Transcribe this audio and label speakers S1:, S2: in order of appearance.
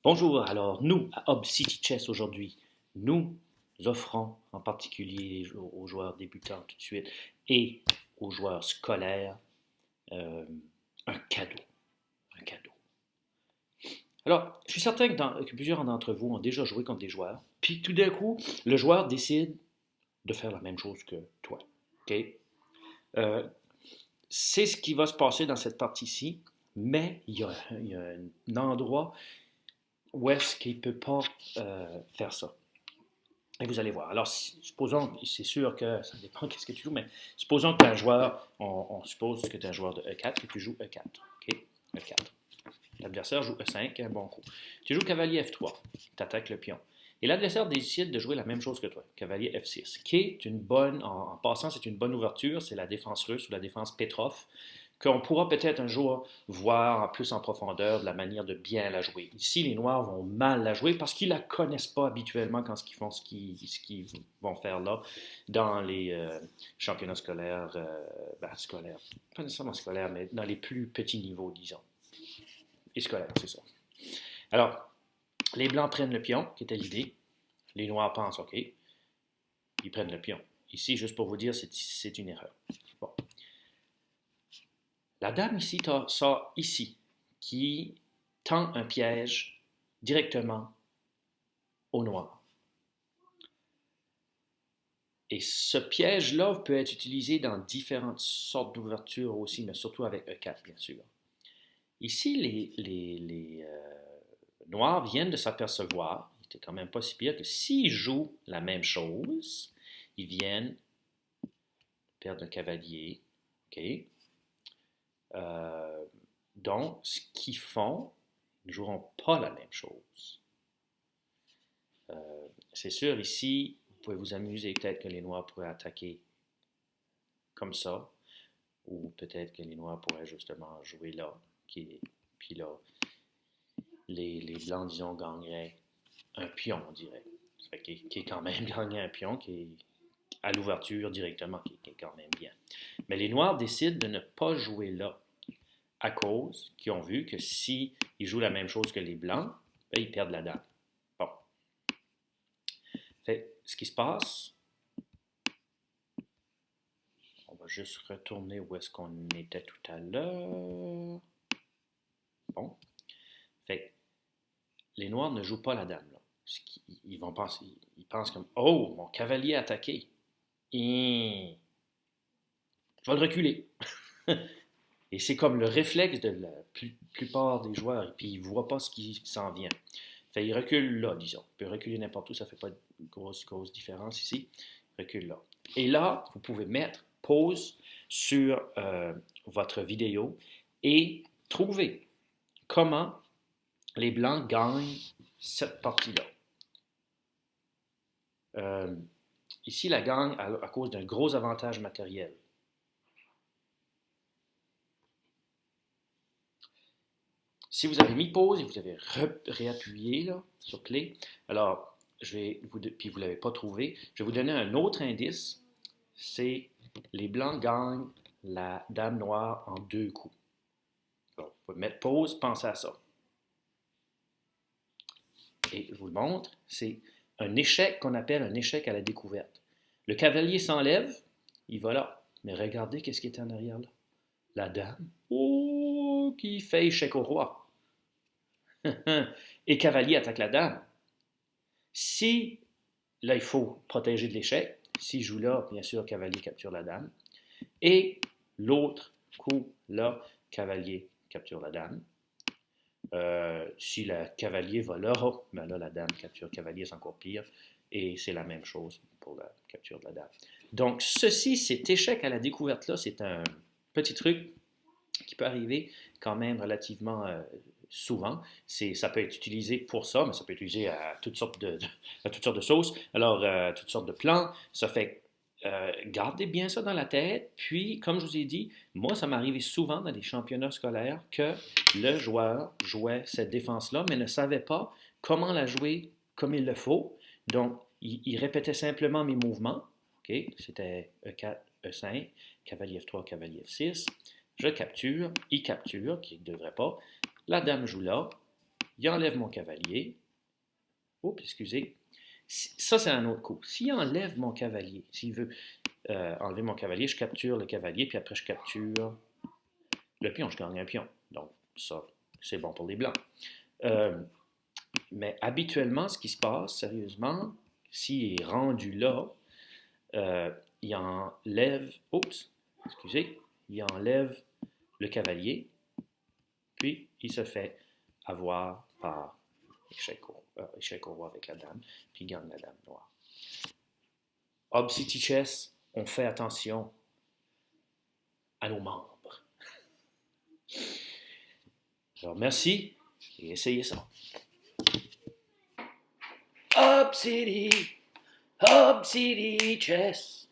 S1: Bonjour, alors nous, à Hub City Chess aujourd'hui, nous offrons en particulier aux joueurs débutants tout de suite et aux joueurs scolaires euh, un cadeau. Un cadeau. Alors, je suis certain que plusieurs d'entre vous ont déjà joué contre des joueurs, puis tout d'un coup, le joueur décide de faire la même chose que toi. OK? Euh, c'est ce qui va se passer dans cette partie-ci, mais il y a un endroit où est-ce qu'il ne peut pas faire ça. Et vous allez voir. Alors, supposons, c'est sûr que ça dépend de ce que tu joues, mais supposons que tu es un joueur, on suppose que tu es un joueur de E4, que tu joues E4. OK? E4. L'adversaire joue E5, un bon coup. Tu joues cavalier F3, tu attaques le pion. Et l'adversaire décide de jouer la même chose que toi, cavalier F6, qui est une bonne, en passant, c'est une bonne ouverture, c'est la défense russe ou la défense Petrov, qu'on pourra peut-être un jour voir plus en profondeur de la manière de bien la jouer. Ici, les Noirs vont mal la jouer parce qu'ils ne la connaissent pas habituellement quand ils font ce qu'ils vont faire là dans les championnats scolaires, scolaires, pas nécessairement scolaires, mais dans les plus petits niveaux, disons. Et scolaires, c'est ça. Alors, les Blancs prennent le pion, qui était l'idée. Les Noirs pensent, OK, ils prennent le pion. Ici, juste pour vous dire, c'est une erreur. Bon. La dame ici sort ici, qui tend un piège directement au noir. Et ce piège-là peut être utilisé dans différentes sortes d'ouvertures aussi, mais surtout avec E4, bien sûr. Ici, les noirs viennent de s'apercevoir, il était quand même pas si pire, que s'ils jouent la même chose, ils viennent perdre un cavalier, OK? Donc, ce qu'ils font, ils ne joueront pas la même chose. C'est sûr, ici, vous pouvez vous amuser, peut-être que les Noirs pourraient attaquer comme ça, ou peut-être que les Noirs pourraient justement jouer là, puis là, les Blancs, disons, gagneraient un pion, on dirait. Qui est quand même gagné un pion, qui est à l'ouverture directement, qui est quand même bien. Mais les Noirs décident de ne pas jouer là, à cause qu'ils ont vu que s'ils jouent la même chose que les Blancs, ben, ils perdent la dame. Bon. Fait, ce qui se passe, on va juste retourner où est-ce qu'on était tout à l'heure. Bon. Fait, les Noirs ne jouent pas la dame là. Ils pensent comme, oh, mon cavalier a attaqué. Et je vais le reculer. Et c'est comme le réflexe de la plupart des joueurs. Et puis, ils ne voient pas ce qui s'en vient. Fait, ils reculent là, disons. Il peut reculer n'importe où, ça ne fait pas de grosse différence ici. Il recule là. Et là, vous pouvez mettre pause sur votre vidéo et trouver comment les Blancs gagnent cette partie-là. Ici, la gagne à cause d'un gros avantage matériel. Si vous avez mis pause et vous avez réappuyé là, sur clé, alors, puis vous ne l'avez pas trouvé, je vais vous donner un autre indice, c'est les Blancs gagnent la Dame Noire en 2 coups. Alors, vous pouvez mettre pause, pensez à ça. Et je vous le montre, c'est un échec qu'on appelle un échec à la découverte. Le cavalier s'enlève, il va là, mais regardez qu'est-ce qui est en arrière là. La dame, oh, qui fait échec au roi. Et cavalier attaque la dame. Si, là, il faut protéger de l'échec. S'il joue là, bien sûr, cavalier capture la dame. Et l'autre coup, là, cavalier capture la dame. Si le cavalier va là, ben là, la dame capture cavalier, c'est encore pire. Et c'est la même chose pour la capture de la dame. Donc, cet échec à la découverte-là, c'est un petit truc qui peut arriver quand même relativement souvent. Ça peut être utilisé pour ça, mais ça peut être utilisé à toutes sortes de sauces. Alors, toutes sortes de plans. Ça fait gardez bien ça dans la tête. Puis, comme je vous ai dit, moi, ça m'est arrivé souvent dans des championnats scolaires que le joueur jouait cette défense-là, mais ne savait pas comment la jouer comme il le faut. Donc, il répétait simplement mes mouvements. Okay? C'était E4, E5, cavalier F3, cavalier F6. Je capture, il capture, qui ne devrait pas. La dame joue là. il enlève mon cavalier. Oups, excusez. Ça, c'est un autre coup. S'il enlève mon cavalier, s'il veut enlever mon cavalier, je capture le cavalier, puis après je capture le pion, je gagne un pion. Donc, ça, c'est bon pour les blancs. Mais habituellement, ce qui se passe, sérieusement, s'il est rendu là, il enlève, oups, excusez, il enlève le cavalier, puis il se fait avoir par échec au roi avec la dame, puis il gagne la dame noire. Obsidian Chess, on fait attention à nos membres. Alors merci et essayez ça. Obsidian Chess.